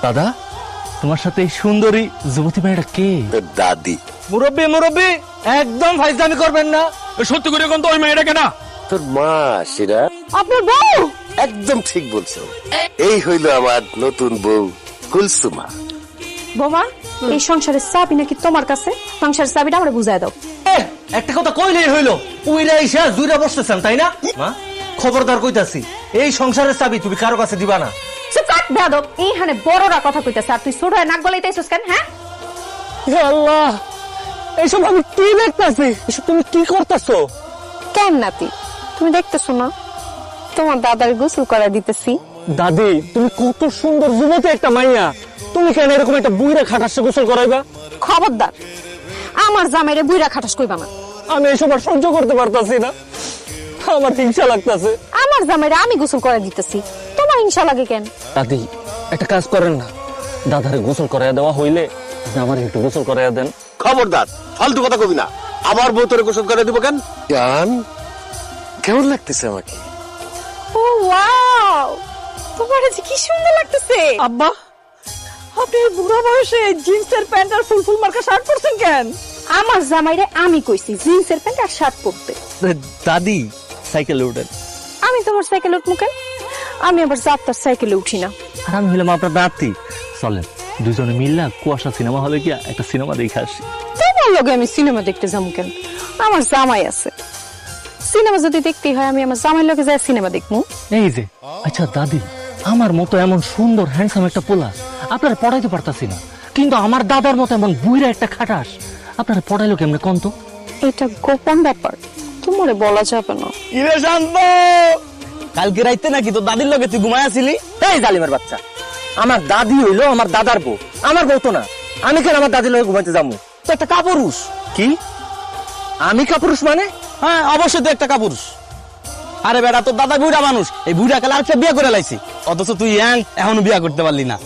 দাদা, তোমার সাথে এই সুন্দরী যুবতী মেয়েটা কে? দাদি। মুরব্বী মুরব্বী, একদম ফাইজলামি করবেন না। সত্যি করে কোন তো ওই মেয়েটা কেনা? তোর মা সেরা। আপনার বউ? একদম ঠিক বলছো। এই হইল আমার নতুন বউ কুলসুমা। বোমা, এই সংসারের চাবি নাকি তোমার কাছে? সংসারের চাবিটা আমরা বুঝাই দাও। একটা কথা কইলেই হইলো, উইরা এসে দুইটা বসতেছেন তাই না? মা, খবরদার কইতাছি, এই সংসারের চাবি তুমি কারো কাছে দিবা না। চুপ বেয়াদব, এইখানে বড়রা কথা কইতাছে আর তুই ছোট হয়ে নাক গলাইতেছিস কেন? হ্যাঁ আল্লাহ, এইসব আমি কি দেখতাছি? এসব তুমি কি করতেছো? কেন নাতি, তুমি দেখতেছো না তোমার দাদার গোসল করা দিতেছি? দাদি, তুমি কত সুন্দর যুবতী একটা মাইয়া, তুমি কেন এরকম একটা বুইরা খাটাসে গোসল করাইবা? খবরদার, আমার জামাইরে বুইরা খাটাস কইবা না। আমি এসব আর সহ্য করতে পারতাছি না, আমার হিংসা লাগতাছে। আমার জামাইরে আমি গোসল করা দিতেছি, তোমার হিংসা লাগে কেন? দাদি, একটা কাজ করেন না, দাদারে গোসল করাইয়া দেওয়া হইলে আমার একটু গোসল করাইয়া দেন। খবরদার, ফালতু কথা কবি না। আমার বউ তোরে গোসল করে দিব কেন? জান, কেমন লাগতেছে আমাকে? ও ওয়াও, তোমার যে কি সুন্দর লাগতেছে। আব্বা, আপনি এই বুড়া বয়সে জিন্সের প্যান্ট আর ফুল ফুল মার্কা শার্ট পরছেন কেন? আমার জামাইরে আমি কইছি জিন্সের প্যান্ট আর শার্ট পরতে। দাদি, সাইকেলে উঠেন। আমি তোমার সাইকেলে উঠবো কেন? আমি আবার যাত্রার সাইকেলে উঠি না। আর আমি হইলাম আপনার নাতি। চলেন দুজনে মিললা কুয়াশা সিনেমা হলে গিয়া একটা সিনেমা দেখে আসি। তোমার লগে আমি সিনেমা দেখতে যাবো কেন? আমার জামাই আছে, সিনেমা যদি দেখতেই হয় আমি আমার জামাই লগে যাই সিনেমা দেখবো। এই যে, আচ্ছা দাদি, আমার মতো এমন সুন্দর হ্যান্ডসাম একটা পোলা আপনারা পড়াইতে পারতাছি না, কিন্তু আমার দাদার মতো এমন বুইরা একটা খাটাস আপনারা পড়াইলো কেমনে কোন তো? এটা গোপন ব্যাপার, তোমারে বলা যাবে না। ইরে শান্ত, কালকে রাইতে নাকি তো দাদির লগে তুই ঘুমায় আসিলি? এই জালিমের বাচ্চা, আমার দাদি হইলো আমার দাদার বউ, আমার বউ তো না। আমি কেন আমার দাদির লগে ঘুমাইতে যাবো? তো একটা কাপুরুষ। কি? আমি কাপুরুষ মানে? হ্যাঁ, অবশ্যই তো একটা কাপুরুষ। আরে বেটা, তোর দাদা বুড়া মানুষ, এই বুড়া কালে আরেকটা বিয়ে করে লাইছি, অথচ তুই এখনো বিয়ে করতে পারলি না।